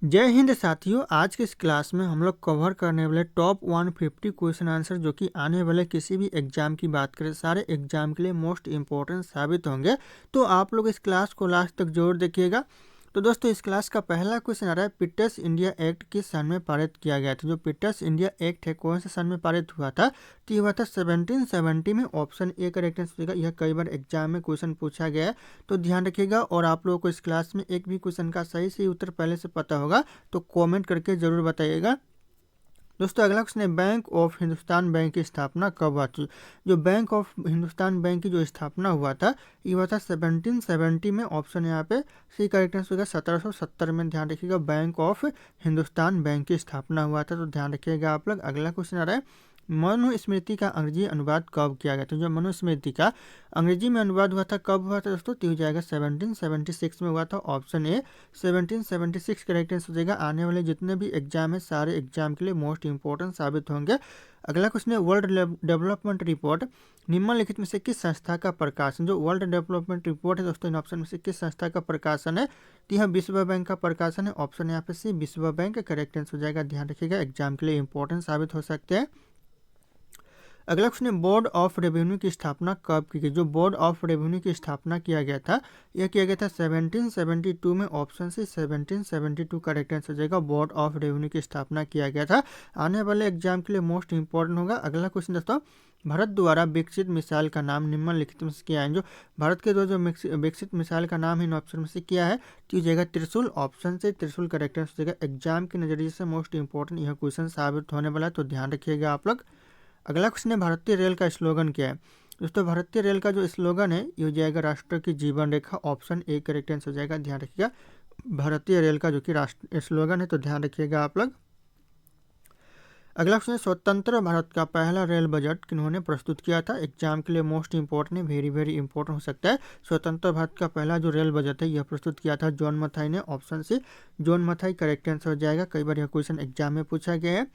जय हिंद साथियों। आज के इस क्लास में हम लोग कवर करने वाले टॉप 150 क्वेश्चन आंसर जो कि आने वाले किसी भी एग्जाम की बात करें सारे एग्जाम के लिए मोस्ट इंपॉर्टेंट साबित होंगे। तो आप लोग इस क्लास को लास्ट तक जरूर देखिएगा। तो दोस्तों इस क्लास का पहला क्वेश्चन आ रहा है, पिटस इंडिया एक्ट किस सन में पारित किया गया था। जो पिटस इंडिया एक्ट है कौन से सन में पारित हुआ था, तो ये हुआ था 1770 में। Option A correct answer. यह कई बार एग्जाम में क्वेश्चन पूछा गया है तो ध्यान रखिएगा। और आप लोगों को इस क्लास में एक भी क्वेश्चन का सही सही उत्तर पहले से पता होगा तो कमेंट करके जरूर बताइएगा। दोस्तों अगला क्वेश्चन है, बैंक ऑफ हिंदुस्तान बैंक की स्थापना कब हुआ थी। जो बैंक ऑफ हिंदुस्तान बैंक की जो स्थापना हुआ था ये हुआ था 1770 में। ऑप्शन यहाँ पे सी करेक्ट आंसर होगा 1770 में। ध्यान रखिएगा बैंक ऑफ हिंदुस्तान बैंक की स्थापना हुआ था, तो ध्यान रखिएगा आप लोग। अगला क्वेश्चन आ रहा है, मनुस्मृति का अंग्रेजी अनुवाद कब किया गया था। जो मनुस्मृति का अंग्रेजी में अनुवाद हुआ था कब हुआ था दोस्तों, तो हो जाएगा 1776 में हुआ था। ऑप्शन ए 1776 करेक्ट आंसर हो जाएगा। आने वाले जितने भी एग्जाम है सारे एग्जाम के लिए मोस्ट इंपॉर्टेंट साबित होंगे। अगला क्वेश्चन है, वर्ल्ड डेवलपमेंट रिपोर्ट निम्नलिखित में से किस संस्था का प्रकाशन। जो वर्ल्ड डेवलपमेंट रिपोर्ट है दोस्तों इन ऑप्शन में से किस संस्था का प्रकाशन है, तो यह विश्व बैंक का प्रकाशन है। ऑप्शन यहाँ पे सी विश्व बैंक करेक्ट आंसर हो जाएगा। ध्यान रखिएगा एग्जाम के लिए इंपॉर्टेंट साबित हो सकते हैं। अगला क्वेश्चन है, बोर्ड ऑफ रेवेन्यू की स्थापना कब की गई। जो बोर्ड ऑफ रेवेन्यू की स्थापना किया गया था यह किया गया था 1772 में। ऑप्शन से 1772 करेक्ट आंसर हो जाएगा। बोर्ड ऑफ रेवेन्यू की स्थापना किया गया था। आने वाले एग्जाम के लिए मोस्ट इंपॉर्टेंट होगा। अगला क्वेश्चन दोस्तों, भारत द्वारा विकसित मिसाइल का नाम निम्नलिखित में से क्या है। जो भारत के द्वारा जो विकसित मिसाइल का नाम इन ऑप्शन में से क्या है, तो ये जाएगा त्रिशूल। ऑप्शन से त्रिशूल करेक्ट आंसर हो जाएगा। एग्जाम के नजरिए से मोस्ट इंपॉर्टेंट यह क्वेश्चन साबित होने वाला है, तो ध्यान रखिएगा आप लोग। अगला क्वेश्चन है, भारतीय रेल का स्लोगन क्या है। दोस्तों भारतीय रेल का जो स्लोगन है ये हो जाएगा राष्ट्र की जीवन रेखा। ऑप्शन ए करेक्ट आंसर हो जाएगा। ध्यान रखिएगा भारतीय रेल का जो कि राष्ट्र स्लोगन है, तो ध्यान रखिएगा आप लोग। अगला क्वेश्चन है, स्वतंत्र भारत का पहला रेल बजट किन्होंने प्रस्तुत किया था। एग्जाम के लिए मोस्ट इंपॉर्टेंट है, वेरी वेरी इंपॉर्टेंट हो सकता है। स्वतंत्र भारत का पहला जो रेल बजट है यह प्रस्तुत किया था जॉन मथाई ने। Option C John Mathai correct answer हो जाएगा। कई बार यह क्वेश्चन एग्जाम में पूछा गया है।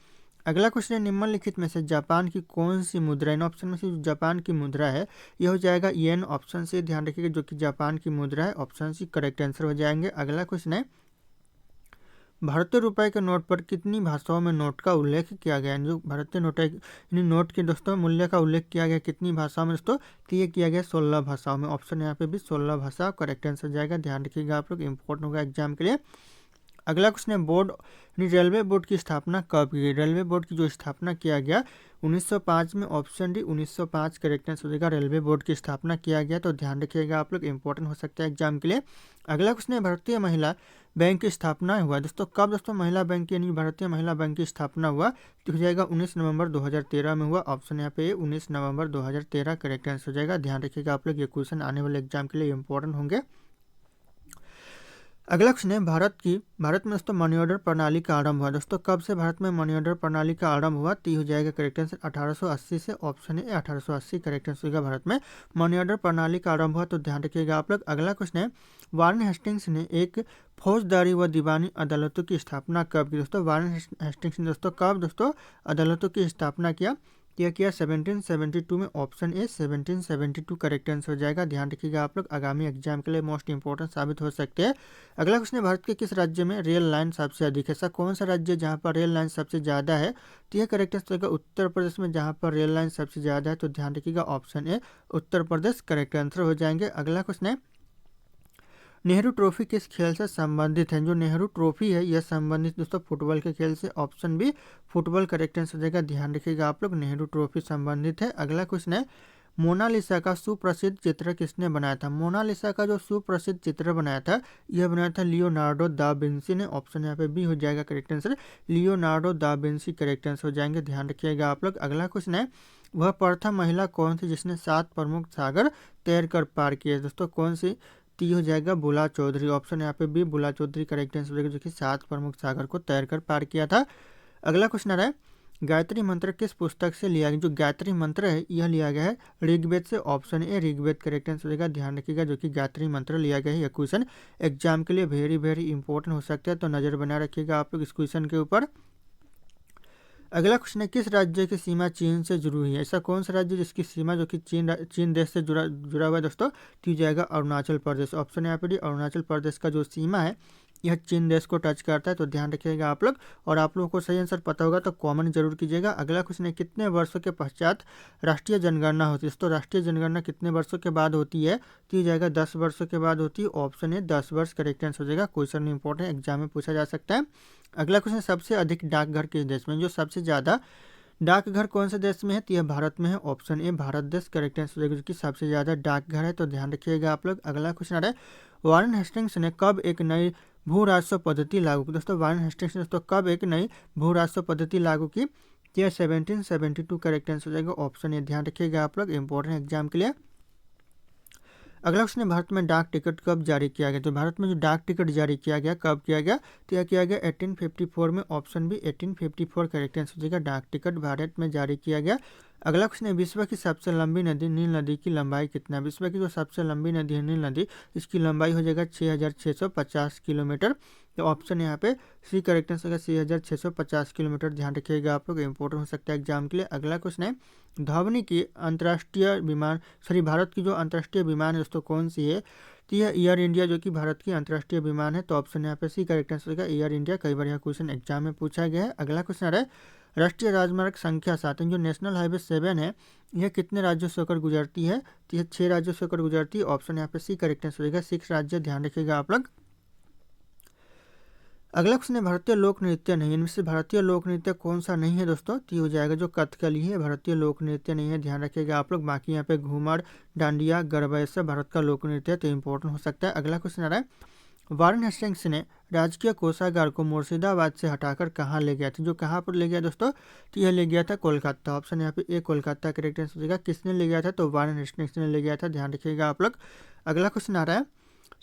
अगला क्वेश्चन है, निम्नलिखित में से जापान की कौन सी मुद्रा, इन ऑप्शन में से जो जापान की मुद्रा है यह हो जाएगा येन। ऑप्शन से ध्यान रखिएगा जो कि जापान की मुद्रा है। ऑप्शन सी करेक्ट आंसर हो जाएंगे। अगला क्वेश्चन है, भारतीय रुपए के नोट पर कितनी भाषाओं में नोट का उल्लेख किया गया है। जो भारतीय नोट है इन नोट के दोस्तों मूल्य का उल्लेख किया गया कितनी भाषाओं में दोस्तों, तो ये किया गया 16 भाषाओं में। ऑप्शन यहाँ पे भी 16 भाषा करेक्ट आंसर जाएगा। ध्यान रखिएगा आप लोग, इंपॉर्टेंट होगा एग्जाम के लिए। अगला क्वेश्चन है, बोर्ड रेलवे बोर्ड की स्थापना कब की गई। रेलवे बोर्ड की जो स्थापना किया गया 1905 में। ऑप्शन डी 1905 करेक्ट आंसर हो जाएगा। रेलवे बोर्ड की स्थापना किया गया, तो ध्यान रखिएगा आप लोग, इंपॉर्टेंट हो सकता है एग्जाम के लिए। अगला क्वेश्चन है, भारतीय महिला बैंक की स्थापना हुआ दोस्तों कब। दोस्तों महिला बैंक यानी भारतीय महिला बैंक की स्थापना हुआ तो हो जाएगा 19 नवंबर 2013 में हुआ। ऑप्शन यहाँ पे 19 नवंबर 2013 करेक्ट आंसर हो जाएगा। ध्यान रखिएगा आप लोग, ये क्वेश्चन आने वाले एग्जाम के लिए इंपॉर्टेंट होंगे। अगला क्वेश्चन है, भारत में दोस्तों मनी ऑर्डर प्रणाली का आरंभ हुआ। दोस्तों कब से भारत में मनी ऑर्डर प्रणाली का आरंभ हुआ, तो हो जाएगा करेक्ट आंसर 1880 से। ऑप्शन है 1880 करेक्ट आंसर होगा। भारत में मनी ऑर्डर प्रणाली का आरंभ हुआ, तो ध्यान रखिएगा आप लोग। अगला क्वेश्चन है, वारेन हेस्टिंग्स ने एक फौजदारी व दीवानी अदालतों की स्थापना कब की। दोस्तों वारेन हेस्टिंग्स ने दोस्तों कब दोस्तों अदालतों की स्थापना किया किया 1772 में। ऑप्शन ए 1772 करेक्ट आंसर हो जाएगा। ध्यान रखिएगा आप लोग, आगामी एग्जाम के लिए मोस्ट इंपॉर्टेंट साबित हो सकते हैं। अगला क्वेश्चन है, भारत के किस राज्य में रेल लाइन सबसे अधिक है। ऐसा कौन सा राज्य है जहाँ पर रेल लाइन सबसे ज़्यादा है, तो यह करेक्ट आंसर होगा उत्तर प्रदेश में जहाँ पर रेल लाइन सबसे ज़्यादा है, तो ध्यान रखिएगा option A Uttar Pradesh correct answer हो जाएंगे। अगला क्वेश्चन है, नेहरू ट्रॉफी किस खेल से संबंधित है। जो नेहरू ट्रॉफी है यह संबंधित दोस्तों फुटबॉल के खेल से। Option B football correct answer हो जाएगा। ध्यान रखिएगा आप लोग, नेहरू ट्रॉफी संबंधित है। अगला क्वेश्चन है, मोनालिसा का सुप्रसिद्ध चित्र किसने बनाया था। मोनालिसा का जो सुप्रसिद्ध चित्र बनाया था यह बनाया था लियोनार्डो दा विंसी ने। ऑप्शन यहाँ पे बी हो जाएगा correct answer. Leonardo da Vinci correct answer हो जाएंगे। ध्यान रखिएगा आप लोग। अगला क्वेश्चन है, वह प्रथम महिला कौन थी जिसने 7 प्रमुख सागर तैर कर पार किए। दोस्तों कौन सी, ती हो जाएगा बुला चौधरी। ऑप्शन यहाँ पे भी बुला चौधरी करेक्ट आंसर हो जाएगा, जो कि 7 प्रमुख सागर को तैर कर पार किया था। अगला क्वेश्चन आ रहा है, गायत्री मंत्र किस पुस्तक से लिया गया। जो गायत्री मंत्र है यह लिया गया है ऋग्वेद से। Option A Rigveda correct answer होगा। ध्यान रखिएगा जो कि गायत्री मंत्र लिया गया है। यह क्वेश्चन एग्जाम के लिए वेरी वेरी इंपॉर्टेंट हो सकता है, तो नजर बना रखिएगा आप लोग इस क्वेश्चन के ऊपर। अगला क्वेश्चन है, किस राज्य की सीमा चीन से जुड़ी हुई है। ऐसा कौन सा राज्य जिसकी सीमा जो कि चीन देश से जुड़ा हुआ है दोस्तों, तो जाएगा अरुणाचल प्रदेश। ऑप्शन यहाँ पे डी अरुणाचल प्रदेश का जो सीमा है यह चीन देश को टच करता है, तो ध्यान रखिएगा आप लोग। और आप लोगों को सही आंसर पता होगा तो कमेंट जरूर कीजिएगा। अगला क्वेश्चन है, कितने वर्षों के पश्चात राष्ट्रीय जनगणना होती है? तो राष्ट्रीय जनगणना कितने वर्षों के बाद होती है? तो ये जाएगा 10 वर्षों के बाद होती है। ऑप्शन है 10 वर्ष करेक्ट आंसर हो जाएगा। क्वेश्चन इंपॉर्टेंट, एग्जाम में पूछा जा सकता है। अगला क्वेश्चन, सबसे अधिक डाकघर किस देश में? जो सबसे ज़्यादा डाकघर कौन से देश में है? तो यह भारत में है। ऑप्शन ए भारत देश करेक्ट आंसर हो जाएगा, जो कि सबसे ज़्यादा डाकघर है, तो ध्यान रखिएगा आप लोग। अगला क्वेश्चन आ रहा है, वारेन हेस्टिंग्स ने कब एक नई भू राजस्व पद्धति लागू की? दोस्तों वारेन हेस्टिंग्स ने दोस्तों कब एक नई भू राजस्व पद्धति लागू की? तो यह 1772 करेक्ट आंसर हो जाएगा। ऑप्शन ए ध्यान रखिएगा आप लोग, इंपॉर्टेंट एग्जाम के लिए। अगला क्वेश्चन है, भारत में डाक टिकट कब जारी किया गया? तो भारत में जो डाक टिकट जारी किया गया कब किया गया? तो यह किया गया 1854 में। ऑप्शन बी 1854 करेक्ट आंसर हो जाएगा। डाक टिकट भारत में जारी किया गया। अगला क्वेश्चन है, विश्व की सबसे लंबी नदी नील नदी की लंबाई कितना है? विश्व की जो सबसे लंबी नदी है नील नदी, इसकी लंबाई हो जाएगा 6650 किलोमीटर। तो ऑप्शन यहाँ पे सी करेक्ट आंसर होगा, 6650 किलोमीटर। ध्यान रखिएगा आप लोग, इंपॉर्टेंट हो सकता है एग्जाम के लिए। अगला क्वेश्चन है, धवनी की अंतर्राष्ट्रीय विमान भारत की जो अंतर्राष्ट्रीय विमान है दोस्तों कौन सी है? तो यह एयर इंडिया, जो कि भारत की अंतर्राष्ट्रीय विमान है। तो ऑप्शन यहाँ पे सी करेक्ट आंसर होगा, एयर इंडिया। कई बार यह क्वेश्चन एग्जाम में पूछा गया है। अगला क्वेश्चन आ रहा है, राष्ट्रीय राजमार्ग संख्या 7 जो नेशनल हाईवे 7 है, यह कितने राज्यों से होकर गुजरती है? तो यह 6 राज्यों से होकर गुजरती है। ऑप्शन यहाँ पे सी करेक्ट आंसर होगा, 6 राज्य। ध्यान रखिएगा आप लोग। अगला क्वेश्चन है, भारतीय लोक नृत्य नहीं है, इनमें से भारतीय लोक नृत्य कौन सा नहीं है दोस्तों? तो ये हो जाएगा जो कथकली है, भारतीय लोक नृत्य नहीं है। ध्यान रखिएगा आप लोग। बाकी यहाँ पे घूमर, डांडिया, गरबा, ये सब भारत का लोक नृत्य है, तो इंपॉर्टेंट हो सकता है। अगला क्वेश्चन आ रहा है, वारेन हेस्टिंग्स ने राजकीय कोषागार को मुर्शिदाबाद से हटाकर कहाँ ले गया था? जो कहाँ पर ले गया दोस्तों? तो यह ले गया था कोलकाता। ऑप्शन यहाँ पे ए कोलकाता करेक्ट आंसर हो जाएगा। किसने ले गया था? तो वारेन हेस्टिंग्स ने ले गया था। ध्यान रखिएगा आप लोग। अगला क्वेश्चन आ रहा है,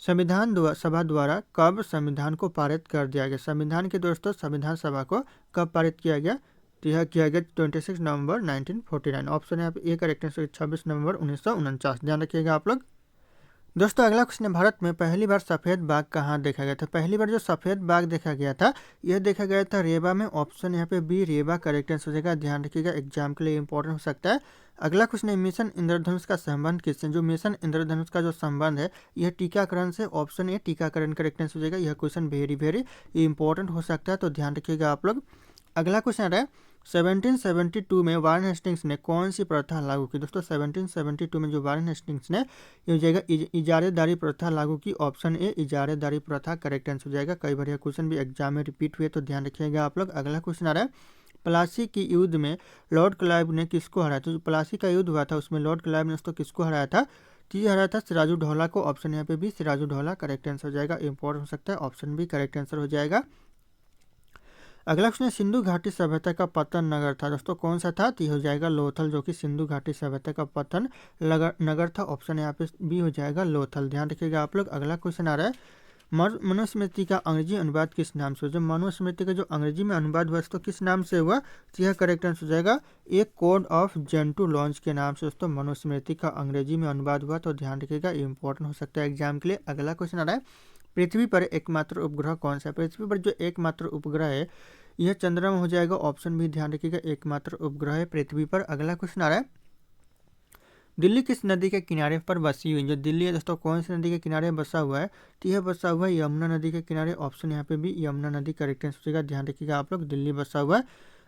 संविधान सभा द्वारा कब संविधान को पारित कर दिया गया? संविधान के दोस्तों संविधान सभा को कब पारित किया गया? तो यह किया गया 26 नवंबर 1949। ऑप्शन है ए करेक्ट आंसर 26 नवंबर 1949। ध्यान रखिएगा आप लोग। दोस्तों अगला क्वेश्चन है, भारत में पहली बार सफ़ेद बाघ कहाँ देखा गया था? पहली बार जो सफ़ेद बाघ देखा गया था, यह देखा गया था रेवा में। ऑप्शन यहाँ पे बी रेवा करेक्ट आंसर हो जाएगा। ध्यान रखिएगा, एग्जाम के लिए इंपॉर्टेंट हो सकता है। अगला क्वेश्चन है, मिशन इंद्रधनुष का संबंध किससे? जो मिशन इंद्रधनुष का जो संबंध है, यह टीकाकरण से। ऑप्शन ए टीकाकरण करेक्ट आंसर हो जाएगा। यह क्वेश्चन वेरी इंपॉर्टेंट हो सकता है, तो ध्यान रखिएगा आप लोग। अगला क्वेश्चन आ रहा है, 1772 में वारेन हेस्टिंग्स ने कौन सी प्रथा लागू की? दोस्तों 1772 में जो वारेन हेस्टिंग्स ने ये हो जाएगा इजारेदारी प्रथा लागू की। ऑप्शन ए इजारेदारी प्रथा करेक्ट आंसर हो जाएगा। कई बार यह क्वेश्चन भी एग्जाम में रिपीट हुए, तो ध्यान रखिएगा आप लोग। अगला क्वेश्चन आ रहा है, प्लासी की युद्ध में लॉर्ड क्लाइव ने किसको हराया? तो जो प्लासी का युद्ध हुआ था उसमें लॉर्ड क्लाइव ने दोस्तों किसको हराया था? तो ये हराया था सिराजुद्दौला को। ऑप्शन यहाँ पे भी सिराजुद्दौला करेक्ट आंसर हो जाएगा। इंपॉर्टेंट हो सकता है, ऑप्शन भी करेक्ट आंसर हो जाएगा। अगला क्वेश्चन है, सिंधु घाटी सभ्यता का पतन नगर था दोस्तों कौन सा था? तो हो जाएगा लोथल, जो कि सिंधु घाटी सभ्यता का पतन नगर था। ऑप्शन यहाँ पे बी हो जाएगा लोथल। ध्यान रखिएगा आप लोग। अगला क्वेश्चन आ रहा है, मनुस्मृति का अंग्रेजी अनुवाद किस नाम से हुआ? जब मनुस्मृति का जो अंग्रेजी में अनुवाद हुआ तो किस नाम से हुआ? तो यह करेक्ट आंसर हो जाएगा एक कोड ऑफ जेंटू लॉन्च के नाम से दोस्तों मनुस्मृति का अंग्रेजी में अनुवाद हुआ, तो ध्यान रखिएगा, इंपॉर्टेंट हो सकता है एग्जाम के लिए। अगला क्वेश्चन आ रहा है, पृथ्वी पर एकमात्र उपग्रह कौन सा है? पृथ्वी पर जो एकमात्र उपग्रह है यह चंद्रमा हो जाएगा। ऑप्शन भी ध्यान रखिएगा, एकमात्र उपग्रह है पृथ्वी पर। अगला क्वेश्चन आ रहा है, दिल्ली किस नदी के किनारे पर बसी हुई? जो दिल्ली है दोस्तों कौन सी नदी के किनारे बसा हुआ है? तो यह बसा हुआ है यमुना नदी के किनारे। ऑप्शन यहाँ पे भी यमुना नदी करेक्ट आंसर हो जाएगा। ध्यान रखिएगा आप लोग, दिल्ली बसा हुआ है।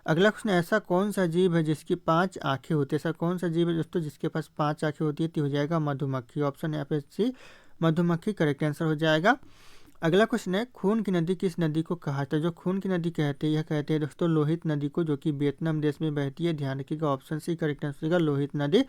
अगला क्वेश्चन, ऐसा कौन सा जीव है जिसकी 5 आंखें होती है? ऐसा कौन सा जीव है दोस्तों जिसके पास 5 आंखें होती है? तो हो जाएगा मधुमक्खी। ऑप्शन यहाँ पे सी मधुमक्खी करेक्ट आंसर हो जाएगा। अगला क्वेश्चन है, खून की नदी किस नदी को कहा जाता है? जो खून की नदी कहते हैं यह कहते हैं दोस्तों लोहित नदी को, जो कि वियतनाम देश में बहती है। ध्यान रखिएगा, ऑप्शन सी करेक्ट आंसर होगा लोहित नदी।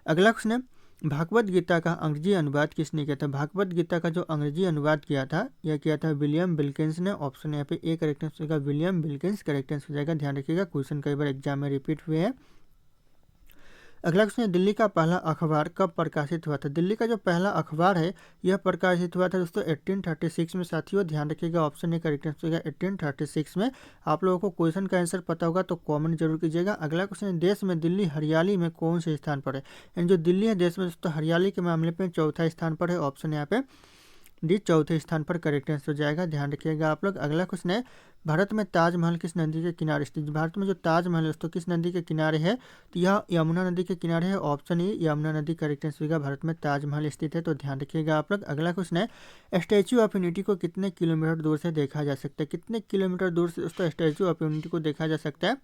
अगला क्वेश्चन है, भागवत गीता का अंग्रेजी अनुवाद किसने किया था? भागवत गीता का जो अंग्रेजी अनुवाद किया था यह किया था विलियम विल्किंस ने। ऑप्शन यहाँ पे ए करेक्ट आंसर होगा, विलियम विल्किंस करेक्ट आंसर हो जाएगा। ध्यान रखिएगा, क्वेश्चन कई बार एग्जाम में रिपीट हुए हैं। अगला क्वेश्चन है, दिल्ली का पहला अखबार कब प्रकाशित हुआ था? दिल्ली का जो पहला अखबार है यह प्रकाशित हुआ था दोस्तों 1836 में साथियों। ध्यान रखिएगा, ऑप्शन ए करेक्ट आंसर होगा 1836 में। आप लोगों को क्वेश्चन का आंसर पता होगा तो कमेंट जरूर कीजिएगा। अगला क्वेश्चन है, देश में दिल्ली हरियाली में कौन से स्थान पर है? यानी जो दिल्ली है देश में दोस्तों हरियाली के मामले में चौथा स्थान पर है। ऑप्शन यहाँ पे डी चौथे स्थान पर करेक्ट आंसर हो जाएगा, ध्यान रखिएगा आप लोग। अगला क्वेश्चन है, भारत में ताजमहल किस नदी के किनारे स्थित। भारत में जो ताजमहल है दोस्तों किस नदी के किनारे है, तो यह यमुना नदी के किनारे है। ऑप्शन ए यमुना नदी करेक्ट आंसर होगा, भारत में ताजमहल स्थित है, तो ध्यान रखिएगा आप लोग। अगला क्वेश्चन है, स्टैच्यू ऑफ यूनिटी को कितने किलोमीटर दूर से देखा जा सकता है। कितने किलोमीटर दूर से दोस्तों स्टैच्यू ऑफ यूनिटी को देखा जा सकता है,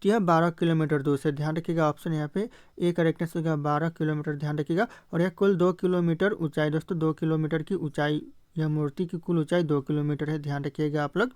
तो यह 12 किलोमीटर दूर से, ध्यान रखिएगा। ऑप्शन यहाँ पे ए करेक्ट आंसर होगा 12 किलोमीटर, ध्यान रखिएगा। और यह कुल 2 किलोमीटर ऊंचाई दोस्तों, 2 किलोमीटर की ऊंचाई, यह मूर्ति की कुल ऊंचाई 2 किलोमीटर है, ध्यान रखिएगा आप लोग।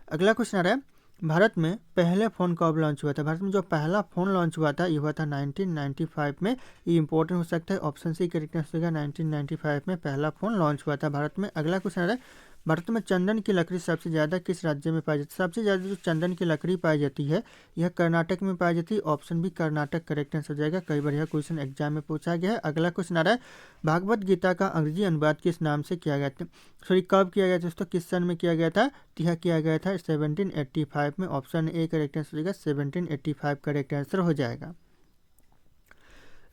अगला क्वेश्चन आ रहा है, भारत में पहले फ़ोन कब लॉन्च हुआ था। भारत में जो पहला फ़ोन लॉन्च हुआ था ये हुआ था 1995 में, ये इंपॉर्टेंट हो सकता है। ऑप्शन सी करेक्ट आंसर होगा, 1995 में पहला फ़ोन लॉन्च हुआ था भारत में। अगला क्वेश्चन आ रहा है, भारत में चंदन की लकड़ी सबसे ज़्यादा किस राज्य में पाई जाती है। सबसे ज़्यादा जो चंदन की लकड़ी पाई जाती है यह कर्नाटक में पाई जाती है। Option B Karnataka correct answer हो जाएगा, कई बार यह क्वेश्चन एग्जाम में पूछा गया है। अगला क्वेश्चन आ रहा है, भागवत गीता का अंग्रेजी अनुवाद किस नाम से किया गया था, कब किया गया था दोस्तों, किस सन में किया गया था, तो यह किया गया था 1785 में। ऑप्शन ए करेक्ट आंसर हो जाएगा, 1785 करेक्ट आंसर हो जाएगा।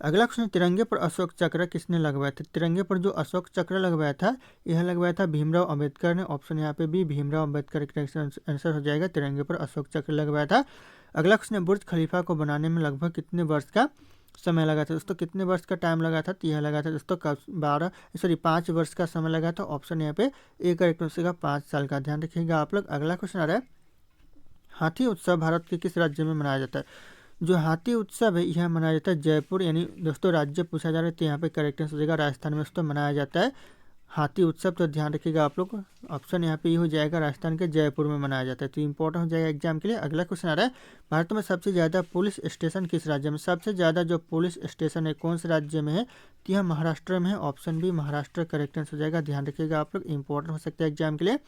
अगला क्वेश्चन, तिरंगे पर अशोक चक्र किसने लगवाया था। तिरंगे पर जो अशोक चक्र लगवाया था यह लगवाया था भीमराव अंबेडकर ने। ऑप्शन यहाँ पे भी भीमराव अंबेडकर करेक्ट आंसर हो जाएगा, तिरंगे पर अशोक चक्र लगवाया था। अगला क्वेश्चन है, बुर्ज खलीफा को बनाने में लगभग कितने वर्ष का समय लगा था दोस्तों, कितने वर्ष का टाइम लगा था, तो यह लगा था दोस्तों 5 वर्ष का समय लगा था। ऑप्शन यहाँ पे ए करेक्ट आंसर होगा 5 साल का, ध्यान रखिएगा आप लोग। अगला क्वेश्चन आ रहा है, हाथी उत्सव भारत के किस राज्य में मनाया जाता है। जो हाथी उत्सव है यह मनाया जाता है जयपुर, यानी दोस्तों राज्य पूछा जा रहा है तो यहाँ पे करेक्ट आंसर हो जाएगा राजस्थान में दोस्तों मनाया जाता है हाथी उत्सव, तो ध्यान रखिएगा आप लोग। ऑप्शन यहाँ पे ये हो जाएगा राजस्थान के जयपुर में मनाया जाता है, तो इंपॉर्टेंट हो जाएगा एग्जाम के लिए। अगला क्वेश्चन आ रहा है, भारत में सबसे ज़्यादा पुलिस स्टेशन किस राज्य में। सबसे ज़्यादा जो पुलिस स्टेशन है कौन से राज्य में है, तो यह महाराष्ट्र में है। Option B Maharashtra correct answer हो जाएगा, ध्यान रखिएगा आप लोग, इंपॉर्टेंट हो सकता है एग्जाम के लिए।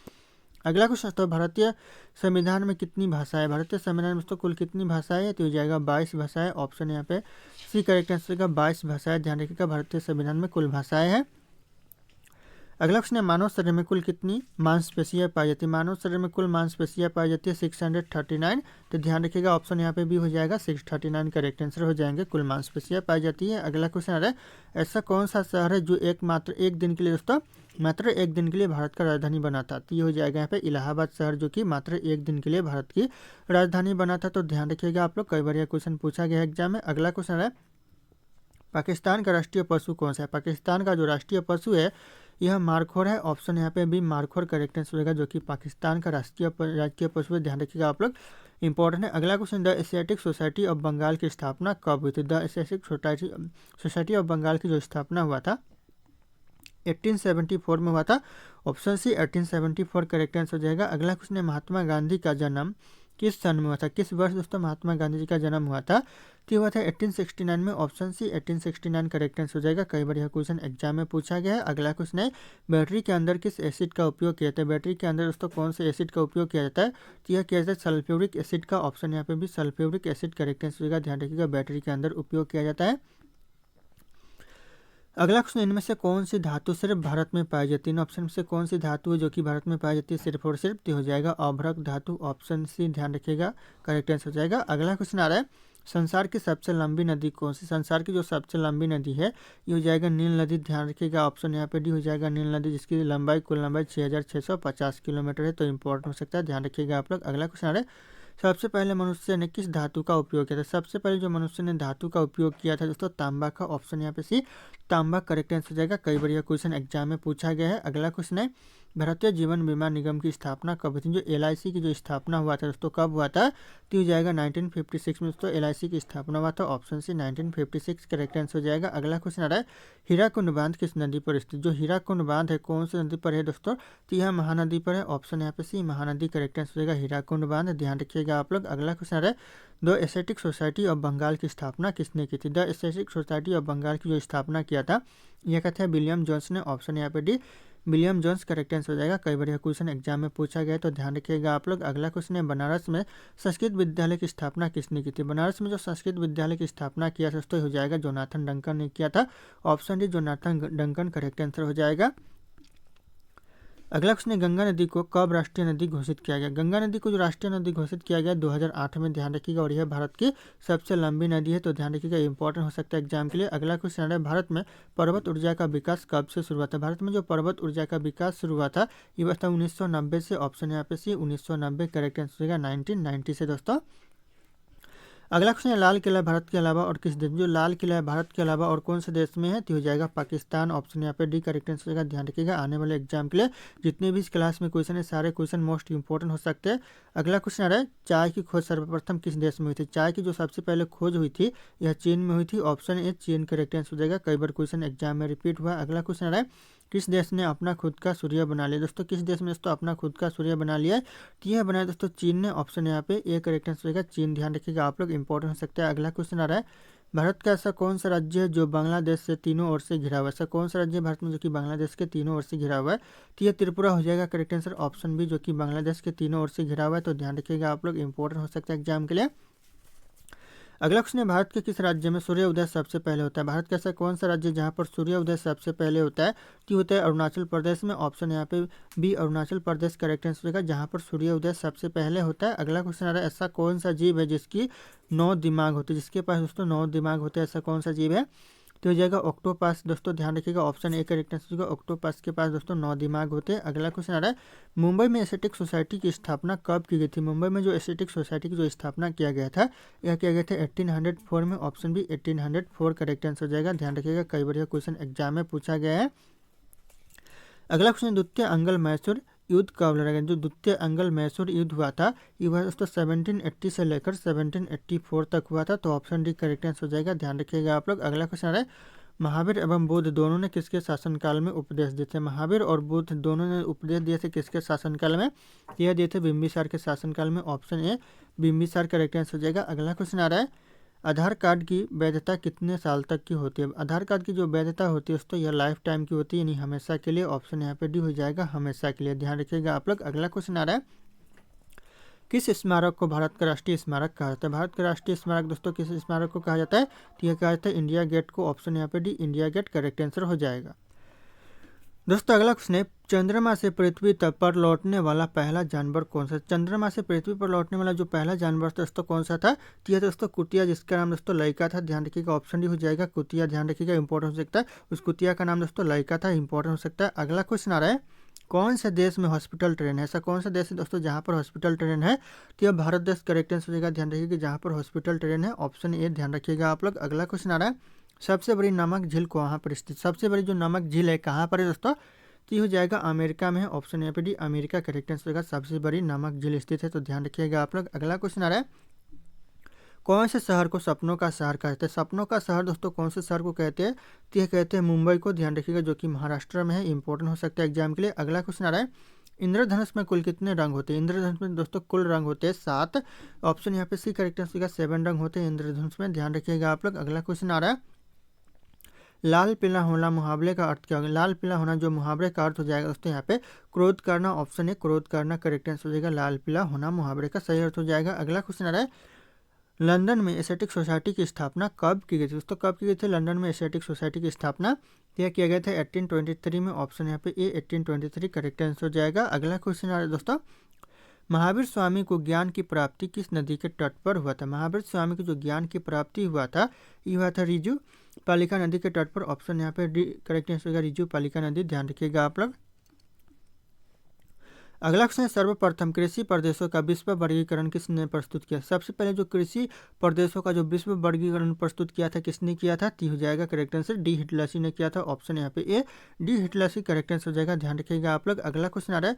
अगला क्वेश्चन, तो भारतीय संविधान में कितनी भाषाएं, भारतीय संविधान में तो कुल कितनी भाषाएं है, तो हो जाएगा 22 भाषाएं। ऑप्शन यहाँ पे सी करेक्ट आंसर का 22 भाषाएं, ध्यान रखिएगा भारतीय संविधान में कुल भाषाएं हैं। अगला क्वेश्चन है, मानव शरीर में कुल कितनी मांसपेशियां पाई जाती है। मानव शरीर में कुल मांसपेशियां पाई जाती है 639, तो ध्यान रखिएगा ऑप्शन यहाँ पे भी हो जाएगा 639 करेक्ट आंसर हो जाएंगे, कुल मांसपेशियां पाई जाती है। अगला क्वेश्चन आ रहा है, ऐसा कौन सा शहर है जो मात्र एक दिन के लिए दोस्तों मात्र एक दिन के लिए भारत का राजधानी बना था, तो ये हो जाएगा यहाँ पे इलाहाबाद शहर, जो कि मात्र एक दिन के लिए भारत की राजधानी बना था, तो ध्यान रखिएगा आप लोग, कई बार यह क्वेश्चन पूछा गया है एग्जाम में। अगला क्वेश्चन है, पाकिस्तान का राष्ट्रीय पशु कौन सा है। पाकिस्तान का जो राष्ट्रीय पशु है यह मारखोर है। ऑप्शन यहाँ पे भी मारखोर करेक्ट आंसर होगा, जो कि पाकिस्तान का राजकीय पशु है, ध्यान रखिएगा आप लोग, इंपॉर्टेंट है। अगला question, the Asiatic Society of Bengal की स्थापना कब हुई थी। The Asiatic Society of Bengal की जो स्थापना हुआ था 1874 में हुआ था। ऑप्शन सी 1874 करेक्ट आंसर हो जाएगा। अगला क्वेश्चन है, महात्मा गांधी का जन्म किस सन में हुआ था, किस वर्ष दोस्तों महात्मा गांधी जी का जन्म हुआ था, तो हुआ था 1869 में। ऑप्शन सी 1869 करेक्ट आंसर हो जाएगा, कई बार यह क्वेश्चन एग्जाम में पूछा गया है। अगला क्वेश्चन है, बैटरी के अंदर किस एसिड का उपयोग किया जाता है। बैटरी के अंदर दोस्तों कौन से एसिड का उपयोग किया जाता है, तो यह किया जाता है सल्फ्यूरिक एसिड का। ऑप्शन यहाँ पे भी सल्फ्यूरिक एसिड करेक्ट आंसर होगा, ध्यान रखिएगा बैटरी के अंदर उपयोग किया जाता है। अगला क्वेश्चन, इनमें से कौन सी धातु सिर्फ भारत में पाई जाती है। इन ऑप्शन में से कौन सी धातु है जो कि भारत में पाई जाती है सिर्फ और सिर्फ, तो हो जाएगा अभ्रक धातु। ऑप्शन सी ध्यान रखिएगा करेक्ट आंसर हो जाएगा। अगला क्वेश्चन आ रहा है, संसार की सबसे लंबी नदी कौन सी। संसार की जो सबसे लंबी नदी है ये हो जाएगा नील नदी, ध्यान रखिएगा। ऑप्शन यहाँ पे डी हो जाएगा नील नदी, जिसकी लंबाई कुल लंबाई 6650 किलोमीटर है, तो इंपॉर्टेंट हो सकता है, ध्यान रखिएगा आप लोग। अगला क्वेश्चन आ रहा है, सबसे पहले मनुष्य ने किस धातु का उपयोग किया था। सबसे पहले जो मनुष्य ने धातु का उपयोग किया था दोस्तों तांबा का। ऑप्शन यहाँ पे सी तांबा करेक्ट आंसर हो जाएगा, कई बार यह क्वेश्चन एग्जाम में पूछा गया है। अगला क्वेश्चन है, भारतीय जीवन बीमा निगम की स्थापना कब हुई थी। जो LIC की जो स्थापना हुआ था दोस्तों कब हुआ था, तो हो जाएगा 1956 में दोस्तों LIC की स्थापना हुआ था। ऑप्शन सी 1956 करेक्ट आंसर हो जाएगा। अगला क्वेश्चन आ रहा है, हीराकुंड बांध किस नदी पर स्थित। जो हीराकुंड बांध है कौन सी नदी पर है दोस्तों, तो यह महानदी पर है। ऑप्शन यहाँ पे सी महानदी करेक्ट आंसर हो जाएगा, हीराकुंड बांध, ध्यान रखिएगा आप लोग। अगला क्वेश्चन आ रहा है, the Asiatic Society of Bengal की स्थापना किसने की थी। The Asiatic Society of Bengal की जो स्थापना किया था यह कहते हैं विलियम जोन्स ने। ऑप्शन यहाँ पे D William Jones correct answer हो जाएगा, कई बार यह क्वेश्चन एग्जाम में पूछा गया है, तो ध्यान रखिएगा आप लोग। अगला क्वेश्चन है, बनारस में संस्कृत विद्यालय की स्थापना किसने की थी। बनारस में जो संस्कृत विद्यालय की स्थापना किया था दोस्तों हो जाएगा जोनाथन डंकन ने किया था। Option D Jonathan Duncan correct answer हो जाएगा। अगला क्वेश्चन है, गंगा नदी को कब राष्ट्रीय नदी घोषित किया गया? गंगा नदी को जो राष्ट्रीय नदी घोषित किया गया 2008 में, ध्यान रखिएगा, और यह भारत की सबसे लंबी नदी है, तो ध्यान रखिएगा, इंपॉर्टेंट हो सकता है एग्जाम के लिए। अगला क्वेश्चन है, भारत में पर्वत ऊर्जा का विकास कब से शुरू हुआ था? भारत में जो पर्वत ऊर्जा का विकास शुरू हुआ था ये हुआ था 1990 से। ऑप्शन यहाँ पे सी 1990 करेक्ट आंसर होगा 1990 से दोस्तों। अगला क्वेश्चन है, लाल किला भारत के अलावा और किस देश में? जो लाल किला है भारत के अलावा और कौन से देश में है? तो हो जाएगा पाकिस्तान। ऑप्शन यहाँ पे डी करेक्ट आंसर होगा। ध्यान रखिएगा, आने वाले एग्जाम के लिए जितने भी इस क्लास में क्वेश्चन है सारे क्वेश्चन मोस्ट इंपॉर्टेंट हो सकते हैं। अगला क्वेश्चन आ रहा है, चाय की खोज सर्वप्रथम किस देश में हुई थी? चाय की जो सबसे पहले खोज हुई थी यह चीन में हुई थी। ऑप्शन ए चीन करेक्ट आंसर हो जाएगा, कई बार क्वेश्चन एग्जाम में रिपीट हुआ। अगला क्वेश्चन आ रहा है, किस देश ने अपना खुद का सूर्य बना लिया? दोस्तों किस देश में दोस्तों अपना खुद का सूर्य बना लिया है? तो यह बनाया दोस्तों चीन ने। ऑप्शन यहाँ पे ए करेक्ट आंसर होगा चीन। ध्यान रखिएगा, आप लोग इंपॉर्टेंट हो सकता है। अगला क्वेश्चन आ रहा है, भारत का ऐसा कौन सा राज्य है जो बांग्लादेश से तीनों ओर से घिरा हुआ है? ऐसा कौन सा राज्य है भारत में जो कि बांग्लादेश के तीनों ओर से घिरा हुआ है? तो यह त्रिपुरा हो जाएगा करेक्ट आंसर। ऑप्शन बी जो कि बांग्लादेश के तीनों ओर से घिरा हुआ है, तो ध्यान रखिएगा, आप लोग इंपॉर्टेंट हो सकता है एग्जाम के लिए। अगला क्वेश्चन है, भारत के किस राज्य में सूर्य उदय सबसे पहले होता है? भारत का ऐसा कौन सा राज्य जहां पर सूर्य उदय सबसे पहले होता है? तो होता है अरुणाचल प्रदेश में। ऑप्शन यहाँ पे B Arunachal Pradesh correct answer होगा, जहां पर सूर्य उदय सबसे पहले होता है। अगला क्वेश्चन आ रहा है, ऐसा कौन सा जीव है जिसकी 9 दिमाग होते हैं? जिसके पास दोस्तों 9 दिमाग होते हैं, ऐसा कौन सा जीव है? तो हो जाएगा ऑक्टोपस। दोस्तों ध्यान रखिएगा, ऑप्शन ए करेक्ट आंसर होगा, ऑक्टोपस के पास दोस्तों 9 दिमाग होते हैं। अगला क्वेश्चन आ रहा है, मुंबई में एस्थेटिक सोसाइटी की स्थापना कब की गई थी? मुंबई में जो एस्थेटिक सोसाइटी की जो स्थापना किया गया था यह किया गया था 1804 में। ऑप्शन बी 1804 करेक्ट आंसर हो जाएगा। ध्यान रखिएगा, कई बार यह क्वेश्चन एग्जाम में पूछा गया है। अगला क्वेश्चन, द्वितीय अंगल मैसूर युद्ध कब लड़ा गया? जो द्वितीय अंगल मैसूर युद्ध हुआ था ये हुआ दोस्तों 1780 से लेकर 1784 तक हुआ था, तो ऑप्शन डी करेक्ट आंसर हो जाएगा। ध्यान रखिएगा आप लोग। अगला क्वेश्चन आ रहा है, महावीर एवं बुद्ध दोनों ने किसके शासनकाल में उपदेश दिए थे? महावीर और बुद्ध दोनों ने उपदेश दिए थे किसके शासनकाल में? यह दिए थे बिंबिसार के शासनकाल में। Option A Bimbisara correct answer हो जाएगा। अगला क्वेश्चन आ रहा है, आधार कार्ड की वैधता कितने साल तक की होती है? आधार कार्ड की जो वैधता होती है दोस्तों यह लाइफ टाइम की होती है, यानी हमेशा के लिए। ऑप्शन यहाँ पे डी हो जाएगा, हमेशा के लिए। ध्यान रखिएगा आप लोग। अगला क्वेश्चन आ रहा है, किस स्मारक को भारत का राष्ट्रीय स्मारक कहा जाता है? भारत का राष्ट्रीय स्मारक दोस्तों किस स्मारक को कहा जाता है? तो यह कहा जाता है इंडिया गेट को। ऑप्शन यहाँ पे D India Gate correct answer हो जाएगा। दोस्तों अगला क्वेश्चन है, चंद्रमा से पृथ्वी तक पर लौटने वाला पहला जानवर कौन सा? चंद्रमा से पृथ्वी पर लौटने वाला जो पहला जानवर दोस्तों कौन सा था? तो यह दोस्तों कुतिया, जिसका नाम दोस्तों लइका था। ध्यान रखिएगा, ऑप्शन डी हो जाएगा कुतिया। ध्यान रखिएगा, इंपॉर्टेंट हो सकता है, उस कुतिया का नाम दोस्तों लइका था, इंपॉर्टेंट हो सकता है। अगला क्वेश्चन आ रहा है, कौन से देश में हॉस्पिटल ट्रेन है? ऐसा कौन सा देश है दोस्तों जहाँ पर हॉस्पिटल ट्रेन है? तो यह भारत देश करेक्ट आंसर हो जाएगा। ध्यान रखिएगा, जहाँ पर हॉस्पिटल ट्रेन है, ऑप्शन ए ध्यान रखिएगा आप लोग। अगला क्वेश्चन आ रहा है, सबसे बड़ी नमक झील कहाँ पर स्थित? सबसे बड़ी जो नमक झील है कहाँ पर है दोस्तों? तो हो जाएगा अमेरिका में है। ऑप्शन यहाँ पे डी अमेरिका करेक्ट आंसर होगा, सबसे बड़ी नमक झील स्थित है, तो ध्यान रखिएगा आप लोग। अगला क्वेश्चन आ रहा है, कौन से शहर को सपनों का शहर कहते हैं? सपनों का शहर दोस्तों कौन से शहर को कहते हैं? तो यह कहते हैं मुंबई को। ध्यान रखिएगा, जो कि महाराष्ट्र में है, इंपॉर्टेंट हो सकता है एग्जाम के लिए। अगला क्वेश्चन आ रहा है, इंद्रधनुष में कुल कितने रंग होते हैं? इंद्रधनुष में दोस्तों कुल रंग होते हैं 7। ऑप्शन यहाँ पे सी करेक्ट आंसर होगा, 7 रंग होते हैं इंद्रधनुष में। ध्यान रखिएगा आप लोग। अगला क्वेश्चन आ रहा है, लाल पीला होना मुहावरे का अर्थ क्या होगा? लाल पीला होना जो मुहावरे का अर्थ हो जाएगा दोस्तों यहाँ पे क्रोध करना। ऑप्शन है क्रोध करना करेक्ट आंसर हो जाएगा, लाल पीला होना मुहावरे का सही अर्थ हो जाएगा। अगला क्वेश्चन आ रहा है, लंदन में एस्थेटिक सोसाइटी की स्थापना कब की गई थी? दोस्तों कब की गई थी लंदन में एस्थेटिक सोसाइटी की स्थापना? यह किया गया था 1823 में। ऑप्शन यहाँ पे ए 1823 करेक्ट आंसर हो जाएगा। अगला क्वेश्चन आ रहा है दोस्तों, महावीर स्वामी को ज्ञान की प्राप्ति किस नदी के तट पर हुआ था? महावीर स्वामी को जो ज्ञान की प्राप्ति हुआ था ये हुआ था रिजु पालिका नदी के तट पर। ऑप्शन यहाँ पे डी करेक्ट आंसर होगा, रिजु पालिका नदी। ध्यान रखिएगा आप लोग। अगला क्वेश्चन है, सर्वप्रथम कृषि प्रदेशों का विश्व वर्गीकरण किसने प्रस्तुत किया? सबसे पहले जो कृषि प्रदेशों का जो विश्व वर्गीकरण प्रस्तुत किया था किसने किया था? ती हो जाएगा करेक्ट आंसर डी हिटलसी ने किया था। ऑप्शन यहाँ पे ए डी हिटलसी करेक्ट आंसर हो जाएगा। ध्यान रखिएगा आप लोग। अगला क्वेश्चन आ रहा है,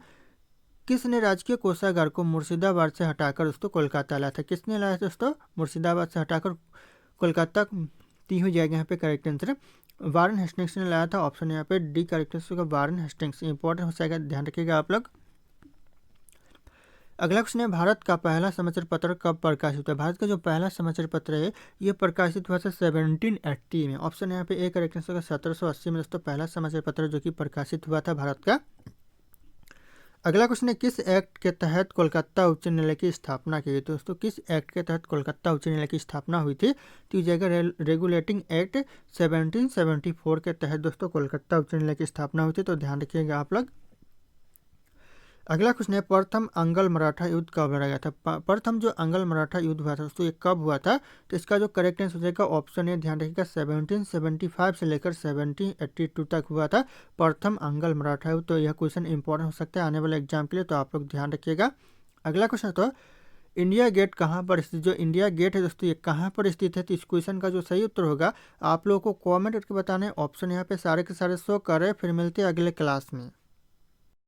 किसने राजकीय कोषागार को मुर्शिदाबाद से हटाकर दोस्तों कोलकाता लाया था? किसने लाया था दोस्तों मुर्शिदाबाद से हटाकर कोलकाता? ती हो जाएगा यहाँ पे करेक्ट आंसर वारन हेस्टिंग्स ने लाया था। ऑप्शन यहाँ पे डी करेक्ट आंसर होगा, वारन हेस्टिंग्स। इंपॉर्टेंट हो जाएगा, ध्यान रखिएगा आप लोग। अगला क्वेश्चन है, भारत का पहला समाचार पत्र कब प्रकाशित हुआ? भारत का जो पहला समाचार पत्र है ये प्रकाशित हुआ था 1780 में। ऑप्शन यहाँ पे ए करेक्ट आंसर होगा, 1780 में दोस्तों पहला समाचार पत्र जो कि प्रकाशित हुआ था भारत का। अगला क्वेश्चन है, किस एक्ट के तहत कोलकाता उच्च न्यायालय की स्थापना की गई? दोस्तों किस एक्ट के तहत कोलकाता उच्च न्यायालय की स्थापना हुई थी? तो जाएगा रेगुलेटिंग एक्ट 1774 के तहत दोस्तों कोलकाता उच्च न्यायालय की स्थापना हुई थी, तो ध्यान रखिएगा आप लोग। अगला क्वेश्चन है, प्रथम अंगल मराठा युद्ध कब लड़ा गया था। प्रथम जो अंगल मराठा युद्ध हुआ था दोस्तों ये कब हुआ था, तो इसका जो करेक्ट आंसर हो जाएगा ऑप्शन ए, ध्यान रखिएगा 1775 से लेकर 1782 तक हुआ था प्रथम अंगल मराठा युद्ध। तो यह क्वेश्चन इंपॉर्टेंट हो सकता है आने वाले एग्जाम के लिए, तो आप लोग ध्यान रखिएगा। अगला क्वेश्चन तो इंडिया गेट कहाँ पर स्थित, जो इंडिया गेट है दोस्तों ये कहाँ पर स्थित है, तो इस क्वेश्चन का जो सही उत्तर होगा आप लोगों को कमेंट करके बताना है। ऑप्शन यहाँ पे सारे के सारे शो कर रहे हैं। फिर मिलते हैं अगले क्लास में।